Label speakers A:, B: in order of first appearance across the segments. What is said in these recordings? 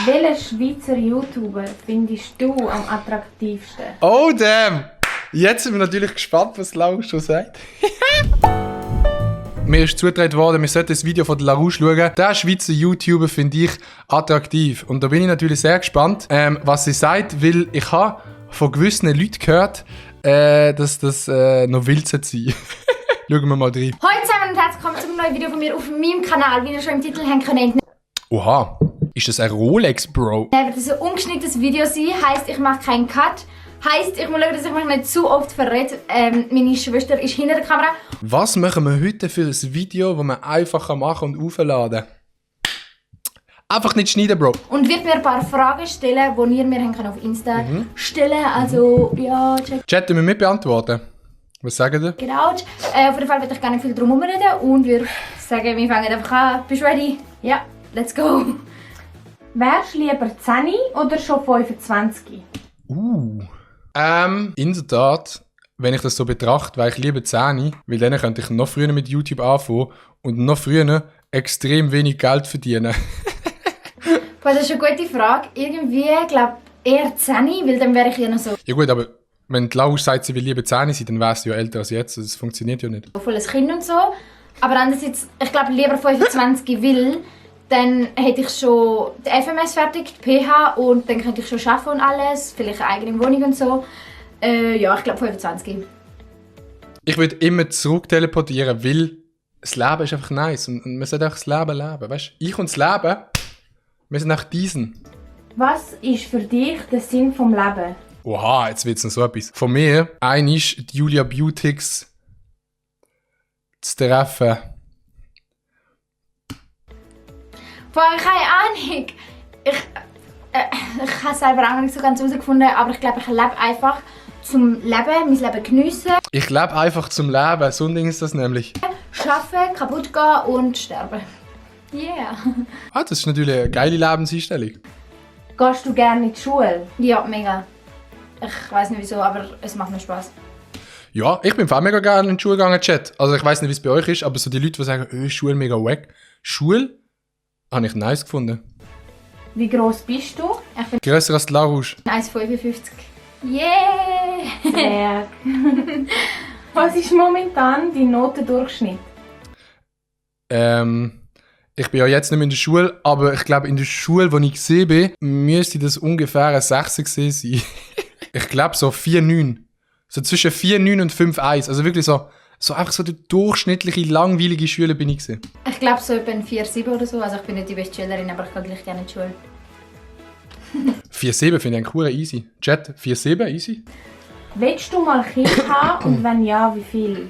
A: Welchen Schweizer YouTuber findest du am attraktivsten?
B: Oh damn! Jetzt sind wir natürlich gespannt, was Larouche schon sagt. Mir ist zugetragen worden, wir sollten das Video von Larouche schauen. Der Schweizer YouTuber finde ich attraktiv. Und da bin ich natürlich sehr gespannt, was sie sagt, weil ich habe von gewissen Leuten gehört, dass das noch wild sein soll. Schauen wir mal rein.
A: Hallo zusammen und herzlich willkommen zu einem neuen Video von mir auf meinem Kanal. Wie ihr schon im Titel haben können.
B: Oha, ist das ein Rolex, Bro?
A: Wird das ein ungeschnittenes Video sein, heisst ich mache keinen Cut. Heisst, ich muss schauen, dass ich mich nicht zu oft verrate. Meine Schwester ist hinter der Kamera.
B: Was machen wir heute für ein Video, das man einfach machen und aufladen kann? Einfach nicht schneiden, Bro.
A: Und wird mir ein paar Fragen stellen, die ihr mir auf Insta stellen. Also, ja, check.
B: Chat, wir mit beantworten. Was sagen ihr?
A: Genau. Auf jeden Fall würde ich gar nicht viel drum reden und würde sagen, wir fangen einfach an. Bist du ready? Ja, let's go. Wärst du lieber 10 oder schon 25?
B: In der Tat, wenn ich das so betrachte, wäre ich lieber 10, weil dann könnte ich noch früher mit YouTube anfangen und noch früher extrem wenig Geld verdienen.
A: Das ist eine gute Frage. Irgendwie, glaube ich, eher 10, weil dann wäre ich ja noch so
B: Ja gut, aber wenn die Larouche sagt, sie will lieber 10 sein, dann wäre sie ja älter als jetzt. Das funktioniert ja nicht.
A: volles Kind und so. Aber andererseits, ich glaube lieber 25, weil dann hätte ich schon die FMS fertig, die PH und dann könnte ich schon arbeiten und alles, vielleicht eine eigene Wohnung und so. Ja, ich glaube 25.
B: Ich würde immer zurück teleportieren, weil das Leben ist einfach nice und man sollte auch das Leben leben. Weißt du, ich und das Leben, wir sind auch diesen.
A: Was ist für dich der Sinn vom Leben?
B: Oha, jetzt wird es noch so etwas. Von mir, ein ist die Julia Beautix zu treffen.
A: Boah, keine Ahnung. Ich habe es selber auch noch nicht so ganz herausgefunden, aber ich glaube, ich lebe einfach zum Leben, mein Leben geniessen,
B: Ich lebe einfach zum Leben, so ein Ding ist das nämlich.
A: arbeiten, kaputt gehen und sterben. Yeah.
B: Ah, das ist natürlich eine geile Lebenseinstellung.
A: Gehst du gerne in die Schule? Ja, mega. Ich weiß nicht wieso, aber es macht mir Spaß.
B: Ja, ich bin auch mega gerne in die Schule gegangen, Chat. Also ich weiß nicht, wie es bei euch ist, aber so die Leute, die sagen, Schule mega wack. Schule habe ich nice gefunden.
A: Wie gross bist du? Ich bin
B: Grösser als die Larouche.
A: 1,55. Yeah! Was ist momentan dein Notendurchschnitt?
B: Ich bin ja jetzt nicht mehr in der Schule, aber ich glaube, in der Schule, wo ich gesehen bin, müsste das ungefähr ein 6 gewesen sein. Ich glaube so 4,9. So zwischen 4,9 und 5,1. Also wirklich so einfach so der durchschnittliche, langweilige Schüler bin ich gewesen.
A: Ich glaube so etwa ein 4,7 oder so. Also ich bin nicht die beste Schülerin, aber ich gehe gleich gerne in die Schule.
B: 4,7 finde ich einen coolen easy. Chat, 4,7 easy.
A: Willst du mal Kind haben und wenn ja, wie viel?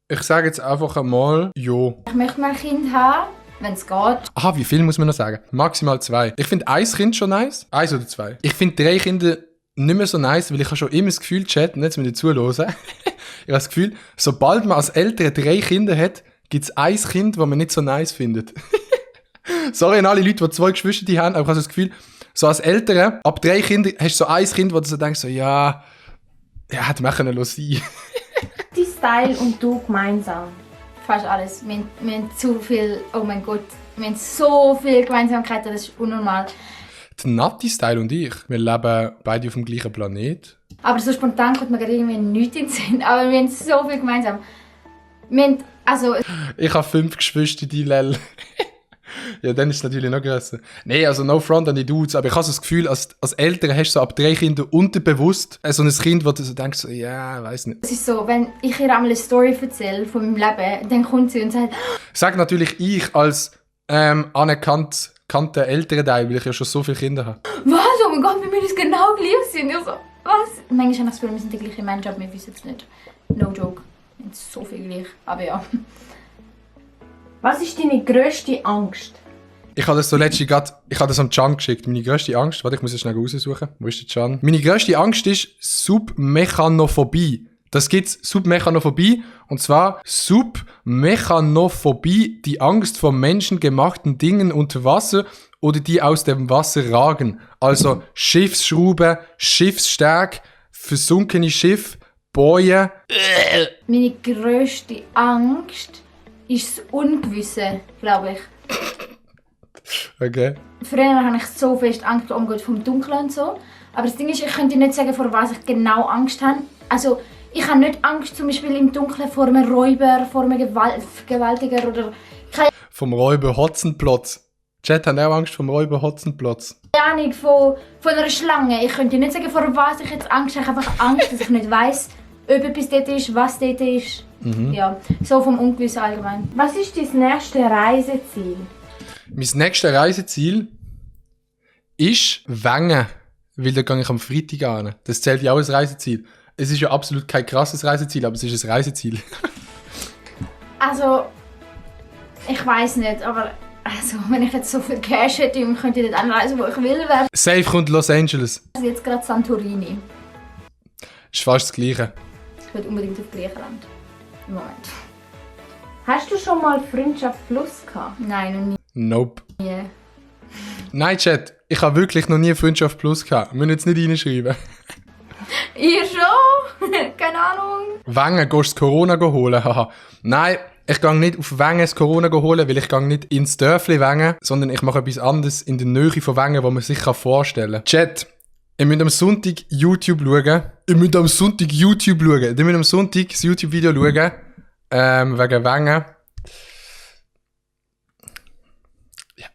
B: Ich sage jetzt einfach einmal, ja.
A: Ich möchte mal ein Kind haben, wenn es geht.
B: Aha, wie viel muss man noch sagen? Maximal 2. Ich finde 1 Kind schon nice. 1 oder 2. Ich finde 3 Kinder nicht mehr so nice, weil ich habe schon immer das Gefühl, Chat, und jetzt müsst ihr zuhören. Ich habe das Gefühl, sobald man als Eltern 3 Kinder hat, gibt es 1 Kind, das man nicht so nice findet. Sorry an alle Leute, die 2 Geschwister haben, aber ich habe das Gefühl, so als Eltern, ab 3 Kindern hast du so 1 Kind, wo du so denkst, so, ja, hätte man können lassen.
A: Die Style und du gemeinsam? Fast alles. Wir haben zu viel, oh mein Gott, wir haben so viele Gemeinsamkeiten, das ist unnormal.
B: Der Natti-Style und ich, wir leben beide auf dem gleichen Planet.
A: Aber so spontan kommt mir gerade irgendwie nichts in den Sinn. Aber wir haben so viel gemeinsam. Wir haben, also...
B: Ich habe 5 Geschwister, die Lel. Ja, dann ist es natürlich noch grösser. Nee, also no front an die Dudes, aber ich habe so das Gefühl, als Eltern hast du so ab 3 Kindern unterbewusst so ein Kind, wo du so denkst, so, ja, weiss nicht.
A: Es ist so, wenn ich ihr einmal eine Story erzähle von meinem Leben, dann kommt sie und sagt...
B: Sag natürlich ich als anerkannter älterer Teil, weil ich ja schon so viele Kinder habe.
A: Was? Oh mein Gott, wir müssen uns genau gleich sein. Ich so, was? Manchmal habe ich das Gefühl, wir sind die gleichen Menschen, aber wir wissen es nicht. No joke. Wir sind so viel gleich, aber ja. Was ist deine grösste Angst?
B: Ich habe das so letztens ich habe das am Can geschickt. Meine grösste Angst, warte, ich muss es schnell raussuchen. Wo ist der Can? Meine grösste Angst ist Submechanophobie. Das gibt's, Submechanophobie. Und zwar Submechanophobie, die Angst vor menschengemachten Dingen unter Wasser oder die aus dem Wasser ragen. Also Schiffsschrauben, Schiffsstärke, versunkene Schiffe, Bojen.
A: Meine grösste Angst ist das Ungewisse, glaube ich.
B: Okay.
A: Früher hatte ich so fest Angst vom Dunkeln und so. Aber das Ding ist, ich könnte nicht sagen, vor was ich genau Angst habe. Also, ich habe nicht Angst zum Beispiel im Dunkeln vor einem Räuber, vor einem Gewaltiger oder...
B: Vom Räuber Hotzenplotz. Chat hat auch Angst vom Räuber Hotzenplotz.
A: Keine Ahnung von einer Schlange. Ich könnte nicht sagen, vor was ich jetzt Angst habe. Ich habe einfach Angst, dass ich nicht weiss, ob etwas dort ist, was dort ist. Ja, so vom Ungewissen allgemein.
C: Was ist dein nächstes Reiseziel?
B: Mein nächstes Reiseziel ist Wengen. Weil da gehe ich am Freitag an. Das zählt ja auch als Reiseziel. Es ist ja absolut kein krasses Reiseziel, aber es ist ein Reiseziel.
A: Also, ich weiss nicht, aber also, wenn ich jetzt so viel Cash hätte und könnte dort anreisen, wo ich will, wäre
B: Safe kommt Los Angeles.
A: es jetzt gerade Santorini.
B: Ist fast das Gleiche.
A: Ich will unbedingt auf Griechenland. Im Moment.
C: Hast du schon mal Freundschaft Plus gehabt?
A: Nein, noch
B: Nope.
A: nie.
B: Nein, Chat. Ich habe wirklich noch nie Freundschaft Plus gehabt. Wir müssen jetzt nicht reinschreiben.
A: Ihr schon? Keine Ahnung.
B: Wengen, gehst du das Corona holen? Haha. Nein, ich gehe nicht auf Wengen das Corona holen, weil ich gehe nicht ins Dörfli Wengen, sondern ich mache etwas anderes in der Nähe von Wengen, was man sich vorstellen kann. Chat, ihr müsst am Sonntag YouTube schauen. Ihr müsst am Sonntag das YouTube-Video schauen. Wegen Wengen.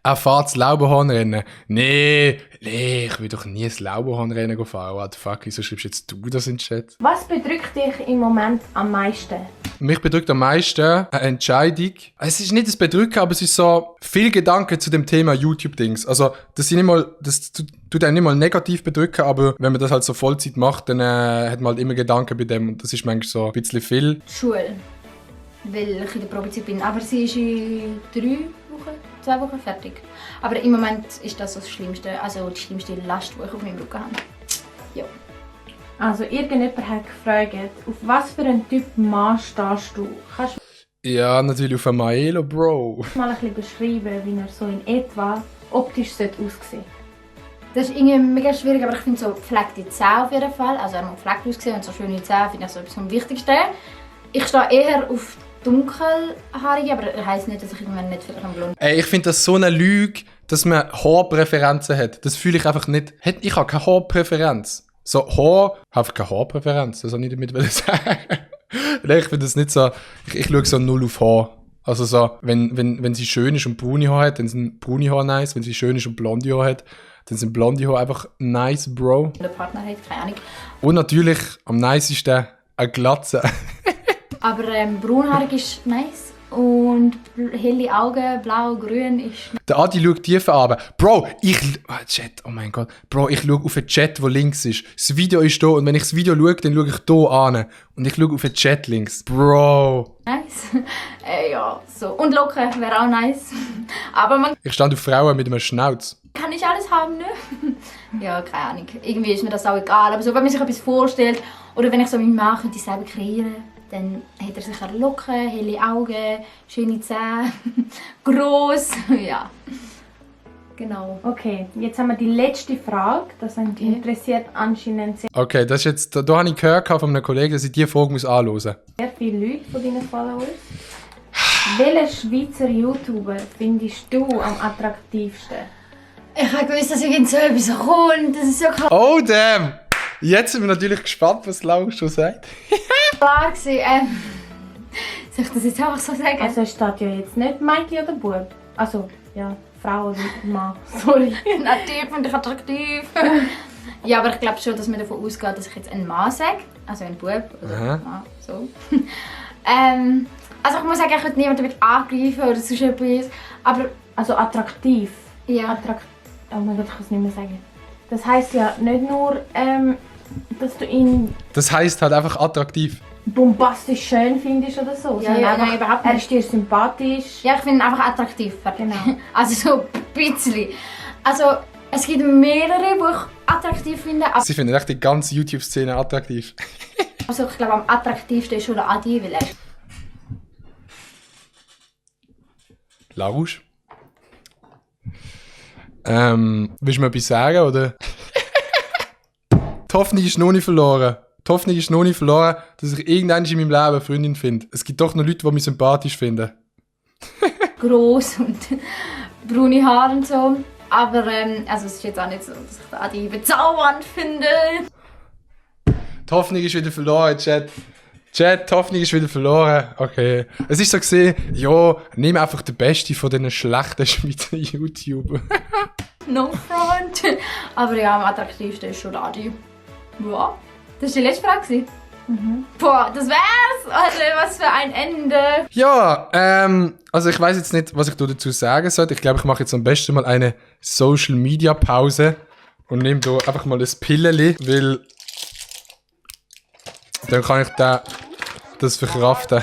B: Er fährt das Lauberhornrennen. Nee, ich will doch nie das Lauberhornrennen fahren. What the fuck, wieso schreibst jetzt du das in den Chat?
C: Was bedrückt dich im Moment am meisten?
B: Mich bedrückt am meisten eine Entscheidung. Es ist nicht das Bedrücken, aber es ist so viel Gedanken zu dem Thema YouTube-Dings. Also, das tut einen nicht mal negativ bedrücken, aber wenn man das halt so Vollzeit macht, dann hat man halt immer Gedanken bei dem und das ist manchmal so ein bisschen viel.
A: Die Schule. Weil ich in der Probezeit bin. Aber sie ist in 2 Wochen fertig. Aber im Moment ist das so das Schlimmste, also die schlimmste Last, die ich auf meinem Rücken habe. Ja.
C: Also irgendjemand hat gefragt, auf was für einen Typ Mann stehst du? Kannst
B: Ja, natürlich auf ein Maelo, Bro.
C: du mal ein bisschen beschreiben, wie er so in etwa optisch aussehen sollte?
A: Das ist irgendwie mega schwierig, aber ich finde so gepflegte Zähne auf jeden Fall. Also er muss gepflegt aussehen und so schöne Zähne finde ich so etwas am Wichtigsten. Ich stehe eher auf dunkelhaarige, aber das heisst nicht, dass ich irgendwann nicht vielleicht am Blond.
B: Ich finde das so eine Lüge, dass man Haarpräferenzen hat. Das fühle ich einfach nicht. Ich habe keine Haarpräferenz. So, habe keine Haarpräferenz. Das soll ich damit sagen. Nein, ich finde das nicht so. Ich schaue so null auf Haar. Also so, wenn sie schön ist und braune Haare hat, dann sind braune Haare nice. Wenn sie schön ist und blonde Haare hat, dann sind blonde Haare einfach nice, Bro.
A: Der Partner hat keine Ahnung.
B: Und natürlich am nicesten eine Glatze.
A: Aber braunhaarig ist nice und helle Augen, blau, grün ist nice.
B: Der Adi schaut tiefer runter. Bro, Chat, oh mein Gott. Bro, ich schaue auf den Chat, der links ist. Das Video ist da und wenn ich das Video schaue, dann schaue ich hier an. Und ich schaue auf den Chat links. Bro.
A: Ja, so. Und Locken wäre auch nice. Aber man
B: Ich stand auf Frauen mit einem Schnauz.
A: kann nicht alles haben, ne? Ja, keine Ahnung. Irgendwie ist mir das auch egal. Aber so, wenn man sich etwas vorstellt oder wenn ich so meinen Mann könnte selber kreieren, dann hat er sicher Locken, helle Augen, schöne Zähne, gross. Ja, genau.
C: Okay, jetzt haben wir die letzte Frage. Das interessiert anscheinend
B: Okay, das ist jetzt, da habe ich gehört von einem Kollegen, dass ich diese Frage anhören muss.
C: sehr viele Leute von deinen Followers. Welchen Schweizer YouTuber findest du am attraktivsten?
A: Ich habe gewusst, dass irgend so etwas kommt. Das ist so
B: Oh, damn! Jetzt sind wir natürlich gespannt, was Laura schon sagt.
A: klar gewesen. Soll ich das jetzt einfach so sagen?
C: Also es steht ja jetzt nicht Mädchen oder Bub. Also, ja, Frau oder Mann. Sorry.
A: Natürlich finde ich attraktiv. Ja, aber ich glaube schon, dass man davon ausgeht, dass ich jetzt einen Mann sage. Also einen Bub oder Mann, so. Also ich muss sagen, ich würde niemanden damit angreifen oder sonst etwas. Aber
C: Also attraktiv.
A: ja,
C: Oh mein Gott, ich kann es nicht mehr sagen. Das heisst ja nicht nur, dass du ihn
B: Das heisst halt einfach attraktiv.
C: bombastisch schön findest oder so.
A: Ja,
C: sondern
A: ja,
C: einfach,
A: nein, überhaupt
C: er
A: nicht.
C: ist dir sympathisch.
A: ja, ich finde ihn einfach attraktiv.
C: Genau.
A: Also so ein bisschen. Also es gibt mehrere, die ich attraktiv finde. Aber
B: Sie finden echt die ganze YouTube-Szene attraktiv.
A: also, ich glaube, am attraktivsten ist schon der Adi, weil er
B: Larusch? Willst du mir etwas sagen, oder? Die Hoffnung ist noch nicht verloren. Die Hoffnung ist noch nicht verloren, dass ich irgendwann in meinem Leben eine Freundin finde. Es gibt doch noch Leute, die mich sympathisch finden.
A: gross und braune Haare und so. Aber also es ist jetzt auch nicht so, dass ich Adi bezaubernd finde.
B: Die Hoffnung ist wieder verloren, Chat. Chat, die Hoffnung ist wieder verloren. Okay. Es ist so gesehen, ja, nimm einfach den Besten von diesen schlechten Schweizer YouTubern.
A: No front. Aber ja, am attraktivsten ist schon Adi. Ja, das war die letzte Frage. Boah, das wär's! Also, was für ein Ende!
B: Ja, also ich weiß jetzt nicht, was ich dazu sagen sollte. Ich glaube, ich mache jetzt am besten mal eine Social-Media-Pause und nehme da einfach mal ein Pilleli, weil dann kann ich das verkraften.